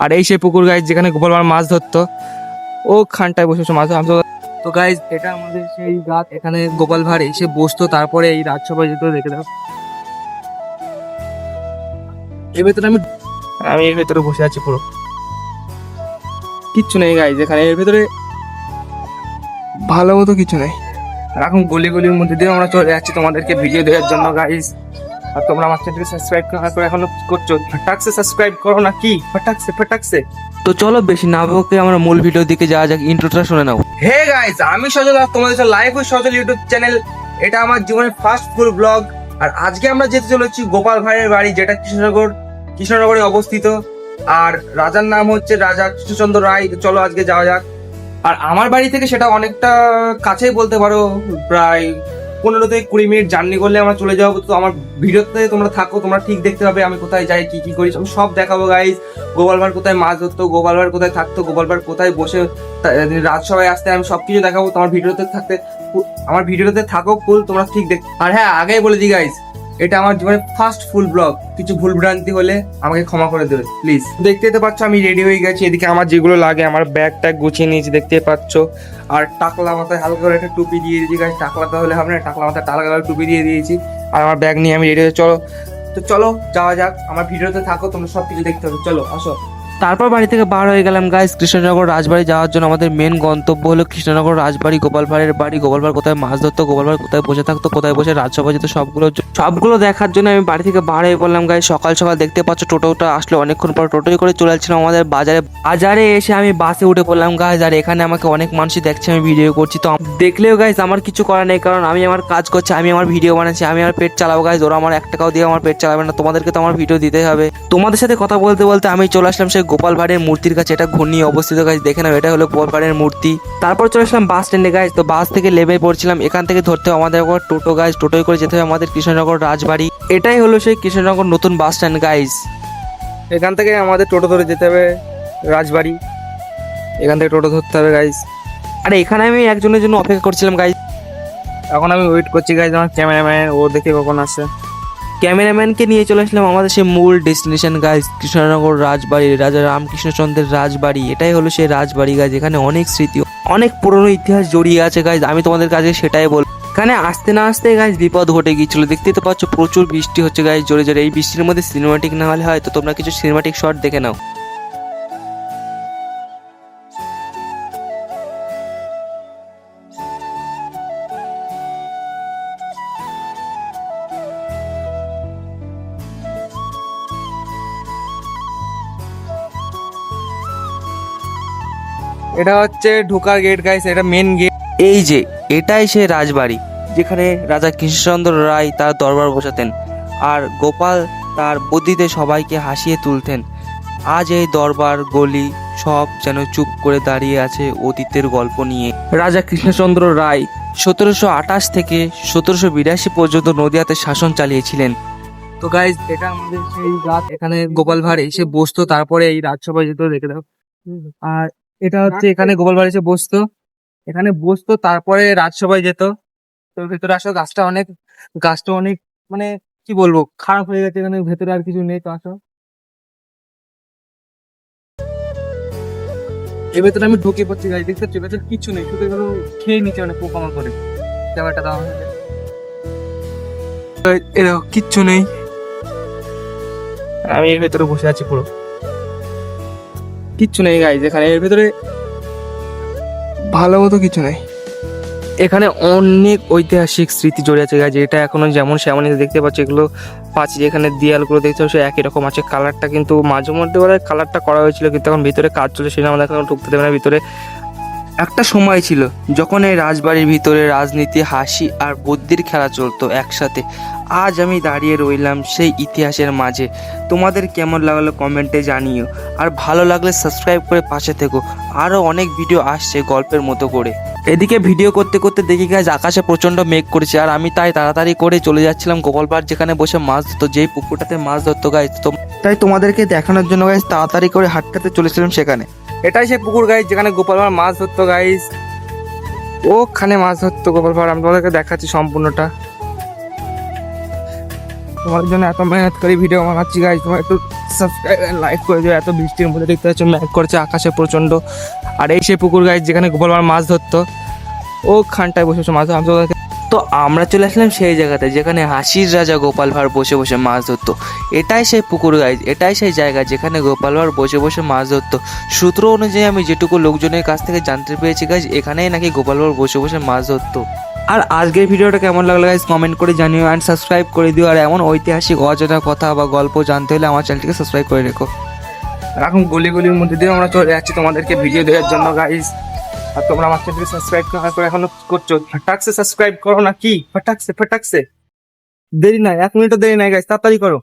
আর এই সেই পুকুর গাইজ যেখানে গোপাল ভাঁড় মাছ ধরতো, ও খানটায় বসে বসে মাছ ধরতো। তো গাইজ এটা আমাদের সেই গাছ, এখানে গোপাল ভাঁড় এসে বসতো, তারপরে এই রাজসভায় যেত। দেখে দাও এর ভেতরে আমি এর ভেতরে বসে আছি, পুরো কিচ্ছু নেই গাইজ এখানে, এর ভেতরে ভালো মতো কিছু নেই। এখন গলি গলির মধ্যে দিয়ে আমরা চলে যাচ্ছি তোমাদেরকে ভিডিও দেওয়ার জন্য গাইজ। আর তোমরা আমার চ্যানেলকে সাবস্ক্রাইব না করে এখনো করছো, ফটাকসে সাবস্ক্রাইব করো না কি, ফটাকসে। তো চলো বেশি না বকে আমরা মূল ভিডিওর দিকে যাওয়া যাক, ইন্ট্রোটা শুনে নাও। হে গাইজ, আমি সজল আর তোমাদের সাথে live with Sajal YouTube channel. এটা আমার জীবনের ফার্স্ট ফুল ব্লগ। আর আজকে আমরা যেতে চলেছি গোপাল ভাঁড়ের বাড়ি, যেটা কৃষ্ণনগরে অবস্থিত। আর রাজার নাম হচ্ছে রাজা কৃষ্ণচন্দ্র রায়। চলো আজকে যাওয়া যাক। আর আমার বাড়ি থেকে সেটা অনেকটা কাছেই বলতে পারো, প্রায় 15 থেকে 20 মিনিট জার্নি করলে আমরা চলে যাবো। তো আমার ভিডিওতে তোমরা থাকো, তোমরা ঠিক দেখতে পাবে আমি কোথায় যাই, কি করি, আমি সব দেখাবো গাইজ। গোপাল ভাঁড় কোথায় মাছ ধরতো, গোপাল ভাঁড় কোথায় থাকতো, গোপাল ভাঁড় কোথায় বসে রাজসভায় আসতে, আমি সবকিছু দেখাবো। তোমার ভিডিওতে থাকো ফুল, তোমরা ঠিক দেখ। আর হ্যাঁ, আগেই বলে দিই গাইজ, এটা আমার জীবনের ফার্স্ট ফুল ব্লগ। কিছু ভুল ভ্রান্তি হলে আমাকে ক্ষমা করে দেবে প্লিজ। দেখতে পাচ্ছ আমি রেডি হয়ে গেছি। এদিকে আমার যেগুলো লাগে, আমার ব্যাগ ট্যাগ গুছিয়ে নিয়েছি, দেখতে পাচ্ছ। আর টাকলা মাথায় হালকা করে একটা টুপি দিয়ে দিয়েছি গাইজ, টাকলাটা হলে হবে না, টাকলা মাথায় টাকলা করে টুপি দিয়ে দিয়েছি। আর আমার ব্যাগ নিয়ে আমি রেডি হয়ে চলো যাওয়া যাক। আমার ভিডিওতে থাকো, তোমরা সব কিছু দেখতে হবে, চলো আসো। তারপর বাড়ি থেকে বার হয়ে গেলাম গাইজ কৃষ্ণনগর রাজবাড়ি যাওয়ার জন্য। আমাদের মেন গন্তব্য হলো কৃষ্ণনগর রাজবাড়ি, গোপাল ভাঁড়ের বাড়ি। গোপাল ভাঁড় কোথায় মাছ ধরতো, গোপাল ভাঁড় কোথায় বসে থাকতো, কোথায় বসে রাজসভা যেত, সবগুলো দেখার জন্য আমি বাড়ি থেকে বার হয়ে পড়লাম গাইজ। সকাল সকাল দেখতে পাচ্ছ টোটোটা আসলো অনেকক্ষণ পর। টোটোই করে চলে যাচ্ছিলাম আমাদের বাজারে এসে আমি বাসে উঠে পড়লাম গাইজ। আর এখানে আমাকে অনেক মানুষই দেখছে আমি ভিডিও করছি। তো দেখলেও গাইজ আমার কিছু করার নেই, কারণ আমি আমার কাজ করছি, আমি আমার ভিডিও বানাচ্ছি, আমি আমার পেট চালাবো গাইজ। ওরা আমার 1 টাকাও দিয়ে আমার পেট চালাবে না, তোমাদেরকে তো আমার ভিডিও দিতেই হবে। তোমাদের সাথে কথা বলতে বলতে আমি চলে আসলাম সেই গোপাল ভাঁড়ের মূর্তির কাছে। এটা ঘূর্ণি অবস্থিত গাইজ, দেখে নাও, এটা হলো গোপাল ভাঁড়ের মূর্তি। তারপর চলে আসলাম বাস স্ট্যান্ডে গাইজ। তো বাস থেকে লেবে পড়ছিলাম, এখান থেকে ধরতে হবে আমাদের একবার টোটো গাইজ। টোটোয় করে যেতে হবে আমাদের কৃষ্ণনগর রাজবাড়ি। এটাই হলো সেই কৃষ্ণনগর নতুন বাস স্ট্যান্ড গাইজ। এখান থেকে আমাদের টোটো ধরে যেতে হবে রাজবাড়ি, এখান থেকে টোটো ধরতে হবে গাইজ। আর এখানে আমি একজনের জন্য অপেক্ষা করছিলাম গাইজ। এখন আমি ওয়েট করছি গাইজ, আমার ক্যামেরাম্যান ও দেখে কখন আসে। ক্যামেরাম্যানকে নিয়ে চলে আসলাম আমাদের সেই মূল ডেস্টিনেশন গাইজ, কৃষ্ণনগর রাজবাড়ি, রাজা রামকৃষ্ণচন্দ্রের রাজবাড়ি। এটাই হলো সেই রাজবাড়ি গাইজ। এখানে অনেক স্মৃতি, অনেক পুরনো ইতিহাস জড়িয়ে আছে গাইজ। আমি তোমাদের কাছে সেটাই বলবো। এখানে আসতে না আসতে গাইজ বিপদ ঘটে গিয়েছিল। দেখতেই তো পাচ্ছ প্রচুর বৃষ্টি হচ্ছে গাইজ, জোরে জোরে। এই বৃষ্টির মধ্যে সিনেমাটিক না হলে হয়, তো তোমরা কিছু সিনেমাটিক শট দেখে নাও। এটা হচ্ছে ঢোকার গেট গাইস, এটা মেন গেট। এই যে এটাই সে রাজবাড়ি, যেখানে রাজা কৃষ্ণচন্দ্র রায় তার দরবার বসাতেন, আর গোপাল তার বুদ্ধিতে সবাইকে হাসিয়ে তুলতেন। আজ এই দরবার গলি সব যেন চুপ করে দাঁড়িয়ে আছে অতীতের গল্প নিয়ে। রাজা কৃষ্ণচন্দ্র রায় 1728 থেকে 1782 পর্যন্ত নদিয়াতে শাসন চালিয়েছিলেন। তো গাইজ এটা আমাদের সেই গাছ, এখানে গোপাল ভাঁড় এসে বসতো, তারপরে এই রাজসভায় যেত। দেখে দাও। আর এটা হচ্ছে এখানে গোপাল ভাঁড় এসে বসতো, তারপরে রাজসভায় যেত। তো ভেতরে আসো, গাছটা অনেক মানে কি বলবো, খারাপ হয়ে গেছে। এখানে ভেতরে আর কিছু নেই, তো আসো। এর ভেতরে আমি ঢুকে পড়ছি গাছ, দেখতে পাচ্ছি ভেতরে কিছু নেই, শুধু এগুলো খেয়ে নিচ্ছে অনেক পোকামাকড় করে। ক্যামেরাটা দাও, এরকম কিচ্ছু নেই। আমি এর ভেতরে বসে আছি, পুরো কিচ্ছু নেই গাইজ এখানে। এর ভেতরে ভালো মতো কিছু নেই। এখানে অনেক ঐতিহাসিক স্মৃতি জড়িয়ে আছে গাইজ। এটা এখনো যেমন সেমনই দেখতে পাচ্ছি, এগুলো পাচ্ছি। যেখানে দেয়ালগুলো দেখতে পাচ্ছি একই রকম আছে, কালারটা কিন্তু মাঝে মধ্যে বলে কালারটা করা হয়েছিল, কিন্তু এখন ভিতরে কাজ চলে, সেটা আমাদের এখন ঢুকতে দেবে না ভিতরে। একটা সময় ছিল যখন এই রাজবাড়ির ভিতরে রাজনীতি, হাসি আর বুদ্ধির খেলা চলতো একসাথে। আজ আমি দাঁড়িয়ে রইলাম সেই ইতিহাসের মাঝে। তোমাদের কেমন লাগলো কমেন্টে জানিও, আর ভালো লাগলে সাবস্ক্রাইব করে পাশে থেকো। আরও অনেক ভিডিও আসছে গল্পের মতো করে। এদিকে ভিডিও করতে করতে দেখি গাছ আকাশে প্রচণ্ড মেঘ করেছে, আর আমি তাই তাড়াতাড়ি করে চলে যাচ্ছিলাম গোপাল ভাঁড় যেখানে বসে মাছ ধরতো, যেই পুকুরটাতে মাছ ধরতো গাছ। তাই তোমাদেরকে দেখানোর জন্য গাছ তাড়াতাড়ি করে হাঁটতে চলেছিলাম সেখানে। এটাই সে পুকুর গাইজ যেখানে গোপাল ভাঁড় মাছ ধরতো গাইজ। ওখানে মাছ ধরতো গোপাল ভাঁড়, আমি তোমাদেরকে দেখাচ্ছি সম্পূর্ণটা। তোমাদের জন্য এত মেহনত করে ভিডিও বানাচ্ছি গাইজ, তোমরা একটু সাবস্ক্রাইব লাইক করে দিও। এত বৃষ্টির মধ্যে দেখতে পাচ্ছ মেঘ করছে আকাশে প্রচন্ড। আর এই সেই পুকুর গাইজ যেখানে গোপাল ভাঁড় মাছ ধরতো, ও খানটায় বসে বসে মাছ ধরতো। তো আমরা চলে আসলাম সেই জায়গাতে যেখানে হাসির রাজা গোপাল ভাঁড় বসে বসে মাছ ধরতো। এটাই সেই পুকুর গাইজ, এটাই সেই জায়গা যেখানে গোপাল ভাঁড় বসে বসে মাছ ধরতো। সূত্র অনুযায়ী আমি যেটুকু লোকজনের কাছ থেকে জানতে পেরেছি গাইজ, এখানেই নাকি গোপাল ভাঁড় বসে বসে মাছ ধরতো। আর আজকের ভিডিওটা কেমন লাগলো গাইজ কমেন্ট করে জানিও, অ্যান্ড সাবস্ক্রাইব করে দিও। আর এমন ঐতিহাসিক অজানা কথা বা গল্প জানতে হলে আমার চ্যানেলটিকে সাবস্ক্রাইব করে রেখো। এখন গলির মধ্যে দিয়ে আমরা চলে যাচ্ছি তোমাদেরকে ভিডিও দেওয়ার জন্য গাইজ। আর তোমরা আমার চ্যানেলকে সাবস্ক্রাইব না করে এখনো করছো, ফটাকসে সাবস্ক্রাইব করো না কি? ফটাকসে দেরি নাই, 1 মিনিটও দেরি নাই গাইজ, তাড়াতাড়ি করো।